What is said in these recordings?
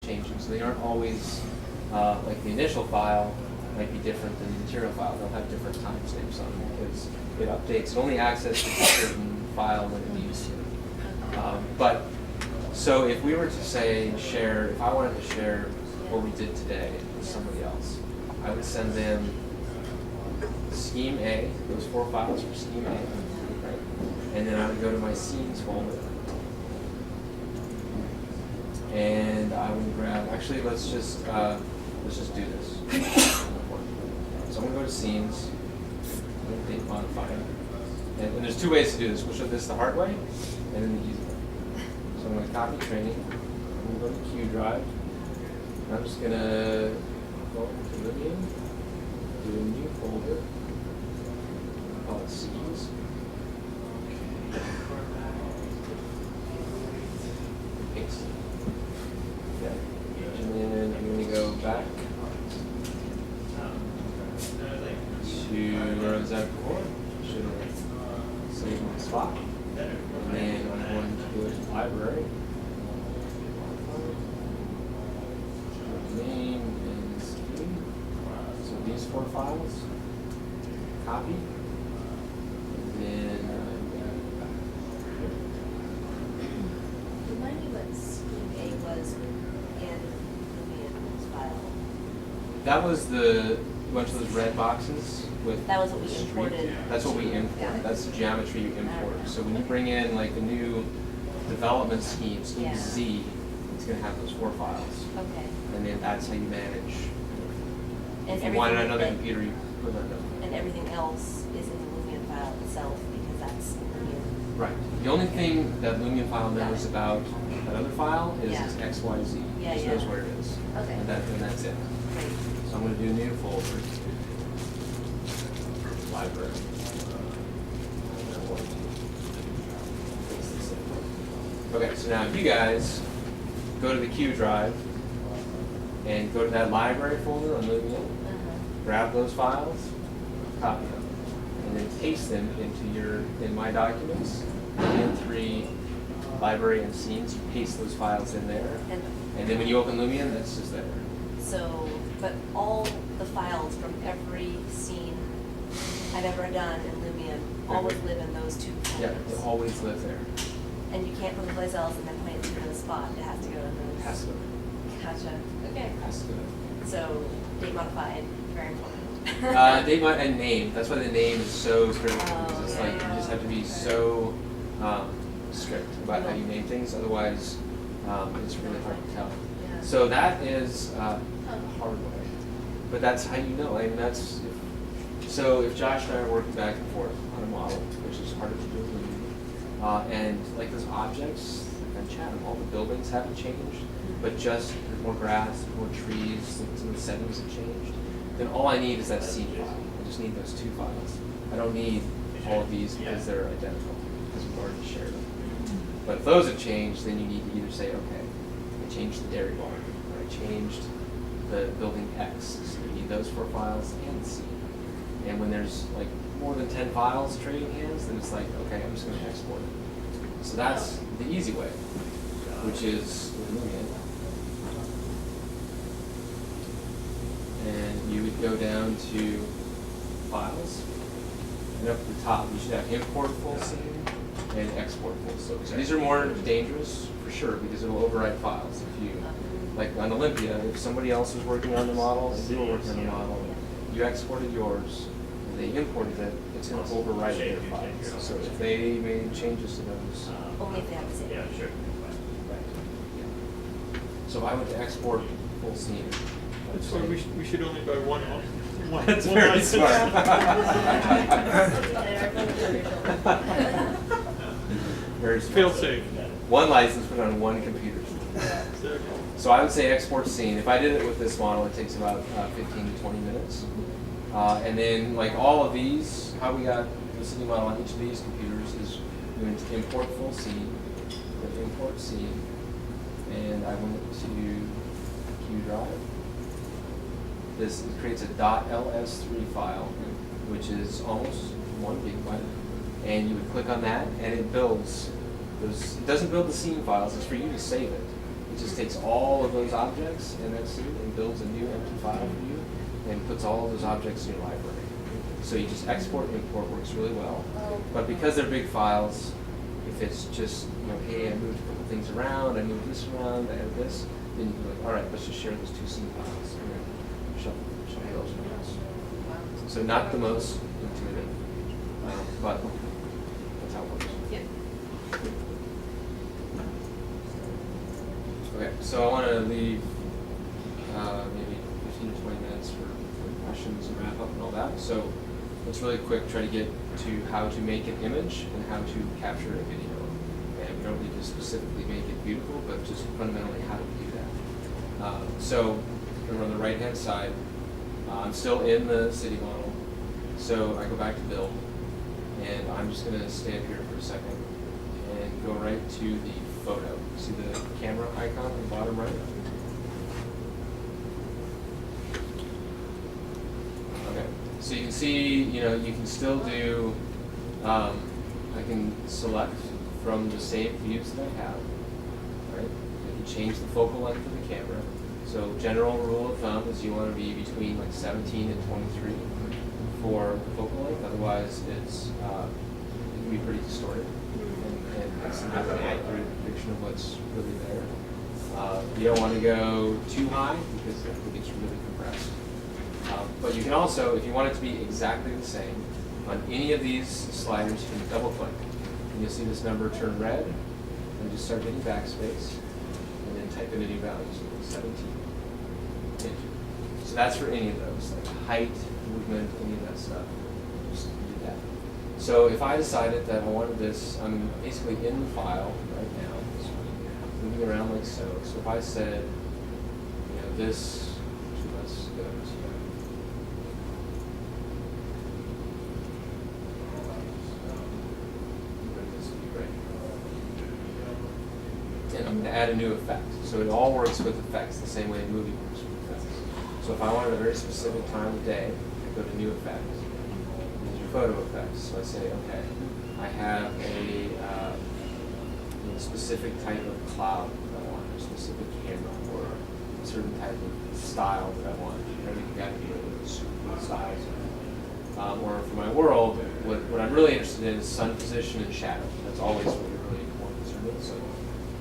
changing. So they aren't always, like the initial file might be different than the material file. They'll have different timestamps on them because it updates. It only accesses a certain file when it needs to. But so if we were to say share, if I wanted to share what we did today with somebody else, I would send them scheme A, those 4 files for scheme A, right? And then I would go to my scenes folder. And I would grab, actually let's just do this. So I'm gonna go to scenes, I'm gonna date modify. And there's 2 ways to do this. We'll show this the hard way and then the easy way. So I'm going to copy training. I'm going to go to Q drive. I'm just going to go into Livian, do a new folder, call it C's. Paste. Okay. And then I'm going to go back to where I was at before. Should have save my spot. And then I'm going to go to library. Name and scheme. So these 4 files. Copy. And then Remind me what scheme A was in Lumian's file. that was the bunch of those red boxes with. That was what we street. imported. That's what we import. Yeah. That's the geometry you import. So when you bring in like a new development scheme, scheme Yeah. Z, it's going to have those 4 files. Okay. And then that's how you manage. And If you want it on everything- another and- computer, you put it on another. And everything else is in the Lumian file itself because that's Lumian. Right. The only thing that Lumion file knows Yeah. about that other file is Yeah. it's XYZ. Yeah, It just yeah. knows where it is. Okay. And that's it. Great. So I'm going to do a new folder. Library. And I'm going to paste this in. Okay, so now if you guys go to the Q drive and go to that library folder on Lumion, grab those files, copy them, and then paste them in my documents, M3 library and scenes, you paste those files in there. And then when you open Lumion, that's just there. So, but all the files from every scene I've ever done in Lumion always live in those 2 folders. Yeah, they always live there. And you can't put it someplace else and then point it to another spot. It has to go in those. It has to go. Gotcha. Okay. It has to go. So, date modified, very important. Date and name. That's why the name is so critical. Because it's like you just have to be so strict about how you name things. Otherwise, it's really hard to tell. Yeah. So that is the hard way. But that's how you know. I mean, that's so if Josh and I are working back and forth on a model, which is harder to do with Lumion, and like those objects, like on Chatham, all the buildings haven't changed, but just there's more grass, there's more trees, some of the settings have changed. Then all I need is that scene file. I just need those 2 files. I don't need all of these because they're identical, because we've already shared them. But if those have changed, then you need to either say, okay, I changed the dairy barn, or I changed the building X. So you need those 4 files and the scene. And when there's like more than 10 files trading hands, then it's like, okay, I'm just going to export it. So that's the easy way, which is with Lumion. And you would go down to Files, and up at the top you should have Import Full Scene and Export Full Scene. So these are more dangerous for sure because it will overwrite files. If you, like on Olympia, if somebody else was working on the model and you were working on the model, you exported yours and they imported it, it's going to overwrite their files. So if they made changes to those, Only if they have the same. Yeah, sure. right. Yeah. So if I went to export full scene. So we should only buy one. That's one very license. smart. Very smart. Fail safe. One license put on one computer. Exactly. So I would say export scene. If I did it with this model, it takes about 15 to 20 minutes. And then like all of these, how we got the city model on each of these computers is you import full scene, then import scene, and I went to Q drive. This creates a .ls3 file, which is almost 1 gigabyte. And you would click on that, and it builds those. It doesn't build the scene files. It's for you to save it. It just takes all of those objects in that scene and builds a new empty file for you and puts all of those objects in your library. So you just export and import works really well. But because they're big files, if it's just, hey, I moved a couple things around, I moved this around, I added this, then you can be like, all right, let's just share those 2 scene files and then shuffle those around. So not the most intuitive, but that's how it works. Yep. Okay, so I want to leave maybe 15 to 20 minutes for questions and wrap up and all that. So let's really quick try to get to how to make an image and how to capture a video. And we don't need to specifically make it beautiful, but just fundamentally how to do that. So over on the right-hand side, I'm still in the city model. So I go back to build, and I'm just going to stand here for a second and go right to the photo. See the camera icon on the bottom right? Okay, so you can see, you can still do, I can select from the saved views that I have, right? I can change the focal length of the camera. So general rule of thumb is you want to be between like 17 and 23 for focal length, otherwise it can be pretty distorted. And it's not an accurate depiction of what's really there. You don't want to go too high because it gets really compressed. But you can also, if you want it to be exactly the same, on any of these sliders you can double click. And you'll see this number turn red, and just start hitting backspace, and then type in a new value, so 17. Enter. So that's for any of those, like height, movement, any of that stuff. Just do that. So if I decided that I wanted this, I'm basically in the file right now, so moving around like so. So if I said, this, let's go to, and I'm going to add a new effect. So it all works with effects the same way a movie works with effects. So if I wanted a very specific time of day, I go to new effects. These are photo effects. So I say, okay, I have a specific type of cloud that I want, or a specific camera, or a certain type of style that I want. Everything got to be super styles. Or for my world, what I'm really interested in is sun position and shadow. That's always what you're really more concerned with. So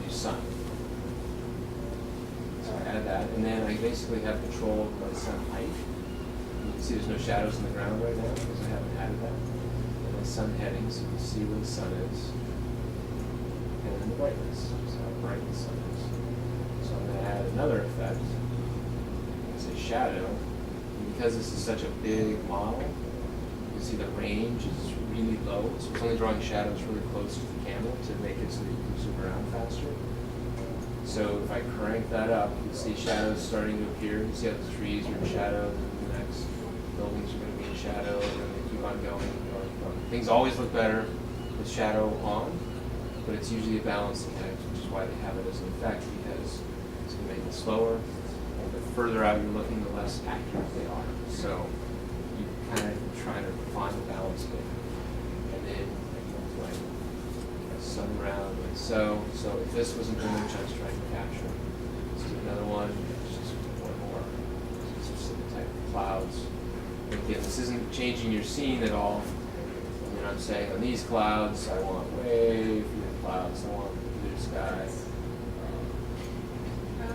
use sun. So I add that, and then I basically have control of my sun height. You can see there's no shadows in the ground right now because I haven't added that. And my sun heading, so you can see where the sun is. And then the brightness, so how bright the sun is. So I'm going to add another effect. It's a shadow. And because this is such a big model, you can see the range is really low. So it's only drawing shadows really close to the camera to make it so that you can zoom around faster. So if I crank that up, you can see shadows starting to appear. You see how the trees are in shadow, and the next buildings are going to be in shadow, and then they keep on going and going and going. Things always look better with shadow on, but it's usually a balancing act, which is why they have it as an effect, because it's going to make it slower, and the further out you're looking, the less accurate they are. So you kind of try to find the balance there. And then like sun around like so. So if this was an image I was trying to capture, let's do another one, just one more. Specific type of clouds. And again, this isn't changing your scene at all. And then I'm saying on these clouds, I want way fewer clouds. I want blue sky.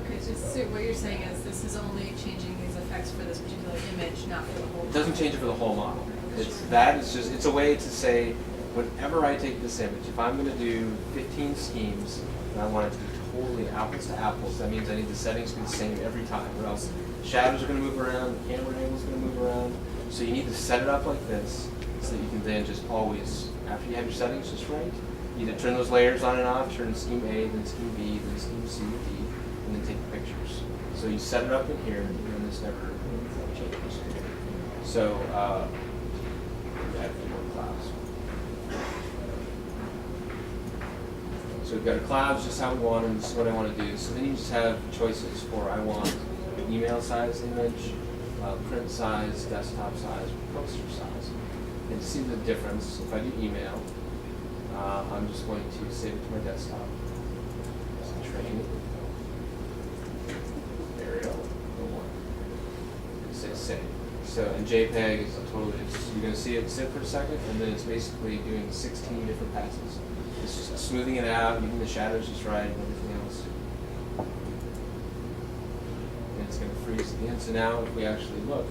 Okay, so what you're saying is this is only changing these effects for this particular image, not for the whole. It doesn't change it for the whole model. It's a way to say, whenever I take this image, if I'm going to do 15 schemes and I want it to be totally apples to apples, that means I need the settings to be the same every time, or else shadows are going to move around, the camera angle is going to move around. So you need to set it up like this so that you can then just always, after you have your settings just right, either turn those layers on and off, turn scheme A, then scheme B, then scheme C, D, and then take the pictures. So you set it up in here, and this never changes. So add a few more clouds. So we've got our clouds, just how we want them, this is what I want to do. So then you just have choices for I want email size image, print size, desktop size, poster size. And to see the difference, if I do email, I'm just going to save it to my desktop. Just train it. save. So in JPEG, it's totally, you're going to see it sit for a second, and then it's basically doing 16 different passes. It's just smoothing it out, getting the shadows just right, and everything else. And it's going to freeze at the end. So now if we actually look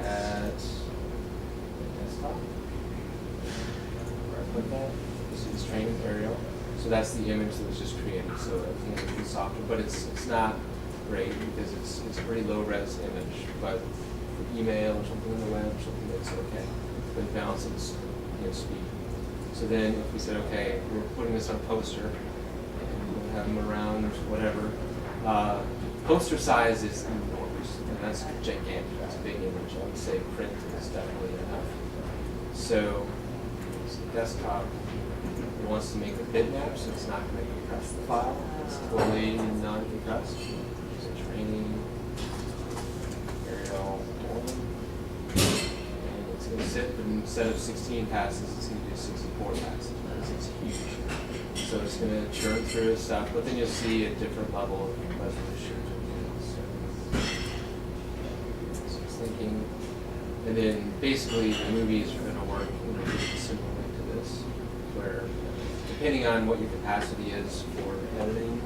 at the desktop, right click that, you see this training aerial. So that's the image that was just created. So everything is in software, but it's not great because it's a pretty low res image. But for email or something on the web, something that's okay. But it balances speed. So then if we said, okay, we're putting this on a poster, and we'll have them around or whatever, poster size is enormous, and that's gigantic. It's a big image. I would say print is definitely enough. So desktop, it wants to make a bitmap, so it's not going to compress the file. It's totally non-compressed. So training, aerial, and it's going to sit, but instead of 16 passes, it's going to do 64 passes because it's huge. So it's going to churn through its stuff, but then you'll see a different level of resolution. So it's thinking, and then basically the movies are going to work similarly to this, where depending on what your capacity is for editing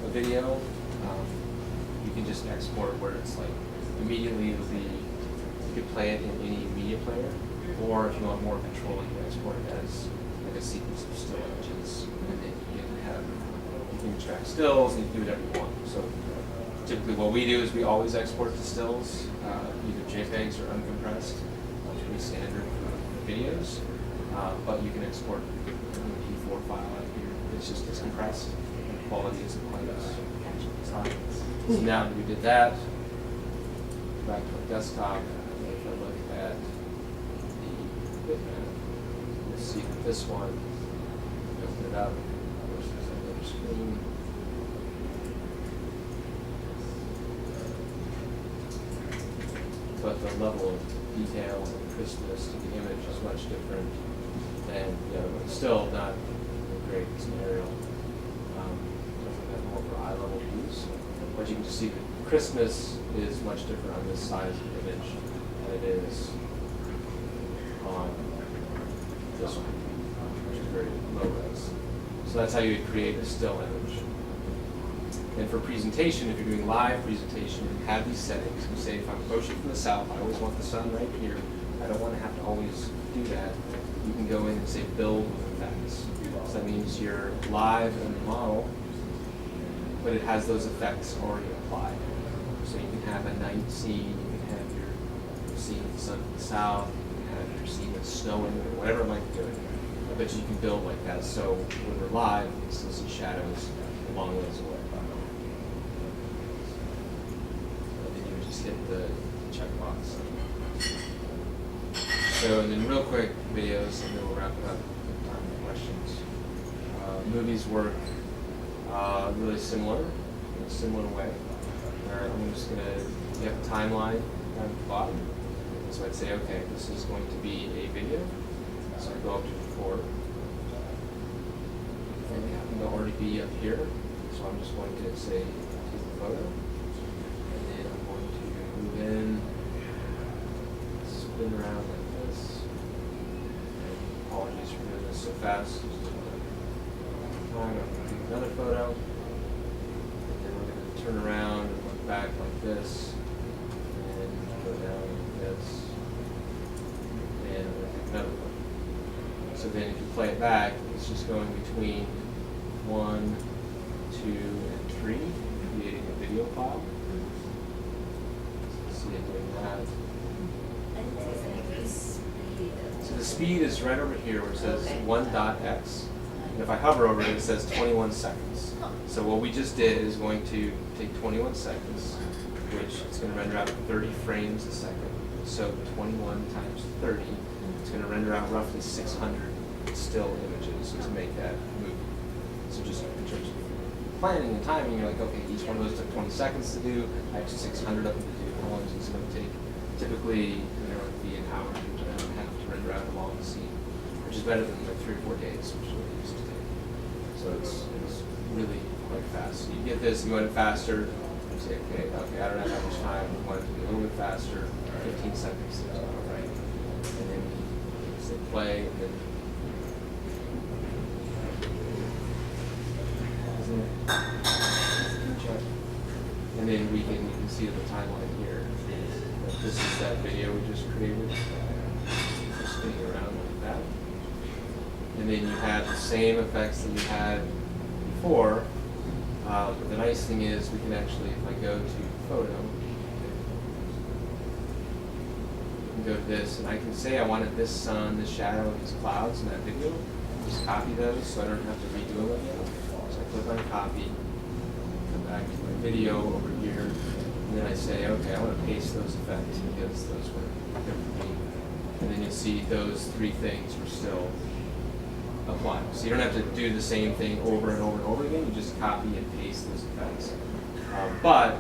a video, you can just export where it's like immediately it'll be, you can play it in any media player, or if you want more control, you can export it as like a sequence of still images, and then you can extract stills and you can do whatever you want. So typically what we do is we always export to stills, either JPEGs or uncompressed, which would be standard for videos, but you can export a MP4 file out here. It's just it's compressed, and the quality isn't quite as high. So now that we did that, back to our desktop, if I look at the bitmap, you'll see that this one, open it up, versus another screen. But the level of detail and crispness to the image is much different than the other one. Still not a great scenario. Definitely have more for eye-level views. But you can just see the crispness is much different on this size of image than it is on this one, which is very low res. So that's how you would create a still image. And for presentation, if you're doing live presentation, you have these settings. You say, if I'm approaching from the south, I always want the sun right here. I don't want to have to always do that. You can go in and say, build with effects. So that means you're live in the model, but it has those effects already applied. So you can have a night scene, you can have your scene of the sun from the south, you can have your scene that's snowing, or whatever it might be doing. But you can build like that. So when we're live, you can still see shadows a long ways away. Hit the checkbox. So, and then real quick videos, and then we'll wrap it up with time for questions. Movies work really similar, in a similar way. Where I'm just gonna, you have a timeline down at the bottom. So I'd say, okay, this is going to be a video. So I go up to record. And they happen to already be up here. So I'm just going to say, take the photo. Move in, spin around like this. And apologies for doing this so fast. I'm going to take another photo, and then we're going to turn around and look back like this, and go down like this, and we're going to take another one. So then if you play it back, it's just going between 1, 2, and 3, creating a video file. Doing that. So the speed is right over here where it says 1.x. And if I hover over it, it says 21 seconds. So what we just did is going to take 21 seconds, which is going to render out 30 frames a second. So 21 times 30, it's going to render out roughly 600 still images to make that movie. So just in terms of planning and timing, you're like, okay, each one of those took 20 seconds to do, I have 600 of them to do. How long is this going to take? Typically, it would be an hour to have to render out a long scene, which is better than like 3 or 4 days, which is what it used to take. So it's really quite fast. So you get this, you want it faster, you say, okay, I don't have that much time, we want it to be a little bit faster, 15 seconds is about right. And then we say play, and then check. And then you can see the timeline here. This is that video we just created. Just spinning around like that. And then you have the same effects that you had before. But the nice thing is we can actually, if I go to photo, I can go to this, and I can say I wanted this sun, this shadow, these clouds in that video. Just copy those so I don't have to redo them again. So I click on copy, come back to my video over here, and then I say, okay, I want to paste those effects because those were good for me. And then you'll see those three things are still apply. So you don't have to do the same thing over and over and over again. You just copy and paste those effects. But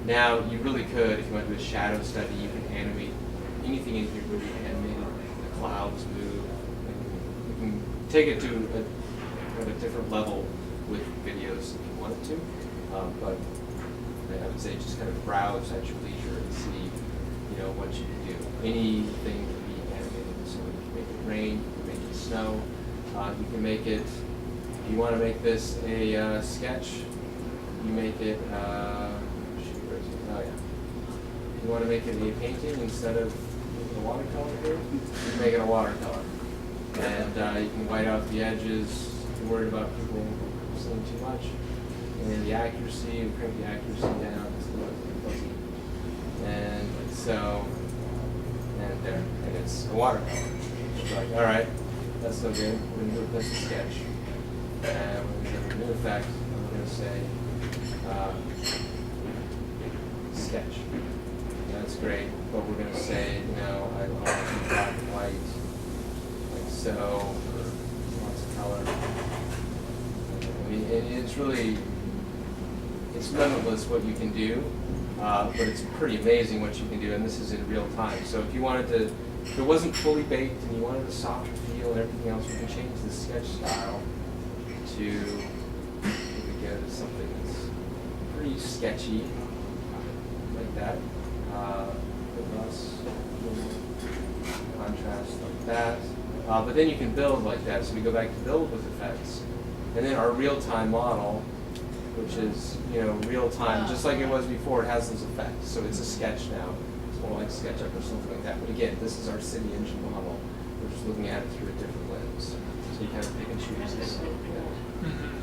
now you really could, if you want to do a shadow study, you can animate anything in here. You can animate the clouds move. You can take it to a different level with videos if you wanted to. But I would say just kind of browse at your leisure and see, what you can do. Anything can be animated. So you can make it rain, you can make it snow. You can make it, if you want to make this a sketch, you make it, if you want to make it a painting instead of a watercolor here, you can make it a watercolor. And you can white out the edges if you're worried about people seeing too much. And the accuracy, you crank the accuracy down, it's a little fuzzy. And so, and there, and it's a watercolor. It's like, all right. That's no good. We're going to do a pencil sketch. And we're going to give a new effect. And we're going to say sketch. That's great. But we're going to say, I want to do black and white, like so, lots of color. I mean, it's limitless what you can do, but it's pretty amazing what you can do. And this is in real time. So if you wanted to, if it wasn't fully baked and you wanted a softer feel and everything else, you can change the sketch style to maybe go to something that's pretty sketchy, like that. Bit less contrast like that. But then you can build like that. So we go back to build with effects. And then our real-time model, which is real time, just like it was before, it has those effects. So it's a sketch now. More like SketchUp or something like that. But again, this is our city engine model. We're just looking at it through a different lens. So you kind of pick and choose this.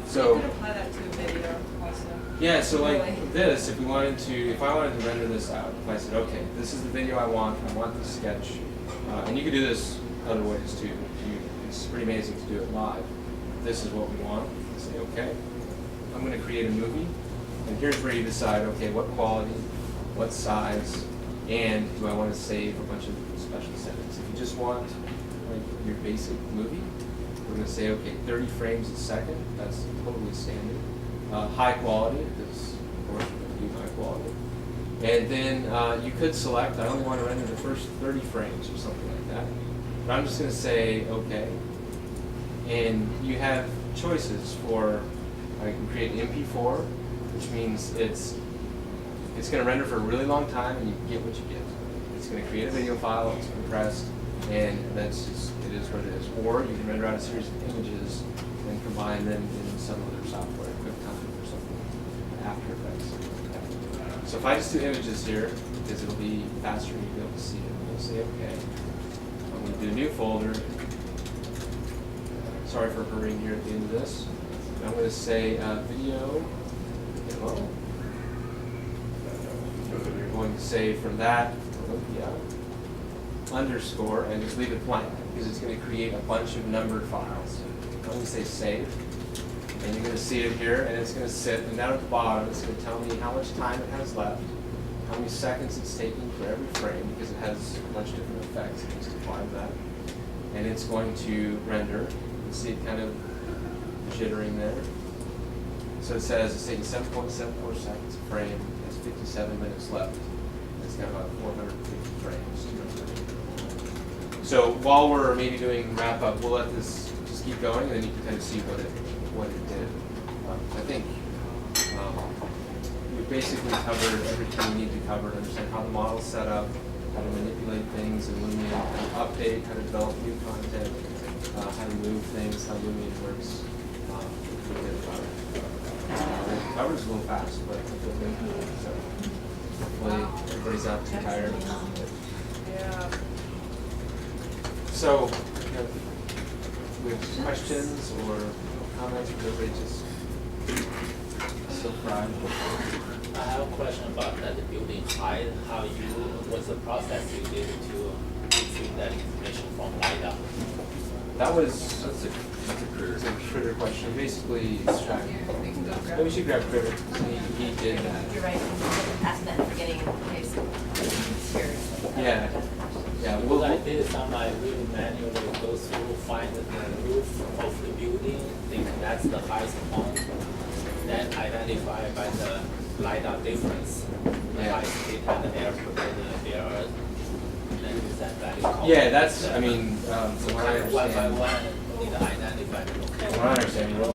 So you could apply that to a video also. Yeah, so like this, if I wanted to render this out, if I said, okay, this is the video I want this sketch, and you could do this other ways too. It's pretty amazing to do it live. This is what we want. Say, okay, I'm going to create a movie, and here's where you decide, okay, what quality, what size, and do I want to save a bunch of special settings? If you just want like your basic movie, we're going to say, okay, 30 frames a second. That's totally standard. High quality, because of course we're going to do high quality. And then you could select, I only want to render the first 30 frames or something like that. But I'm just going to say, okay. And you have choices for, I can create MP4, which means it's going to render for a really long time, and you get what you get. It's going to create a video file, it's compressed, and that's just, it is what it is. Or you can render out a series of images and combine them in some other software, QuickTime or something, After Effects. So if I just do images here, because it'll be faster and you'll be able to see it, we'll say okay. I'm going to do a new folder. Sorry for hurrying here at the end of this. I'm going to say video demo. We're going to say from that, underscore, and just leave it blank, because it's going to create a bunch of numbered files. I'm going to say save, and you're going to see it here, and it's going to sit, and down at the bottom, it's going to tell me how much time it has left, how many seconds it's taking for every frame, because it has a bunch of different effects. It just applies that. And it's going to render. You see it kind of jittering there. So it says it's taking 7.74 seconds a frame. It has 57 minutes left. It's got about 450 frames. So while we're maybe doing wrap up, we'll let this just keep going, and then you can kind of see what it did. I think we basically covered everything we need to cover to understand how the model's set up, how to manipulate things in Lumion, how to update, how to develop new content, how to move things, how Lumion works. We did about it. The coverage is a little fast, but I feel good. So hopefully everybody's not too tired. Yeah. So, you know, we have questions or comments, or everybody just so fried? I have a question about that building height, what's the process you did to retrieve that information from LiDAR? That's a critter question. Basically, extract. Yeah, we can go grab. Maybe we should grab critter. So he did that. You're right, ask Ben for getting in case here. Yeah. Yeah. Because I did some, I really manually go through, find the roof of the building, think that's the highest point, then identify by the LiDAR difference, the Yeah. high speed and the air, then use that value. call. Yeah, that's. I mean, from what I One by understand. one, need to identify the location. From what I understand,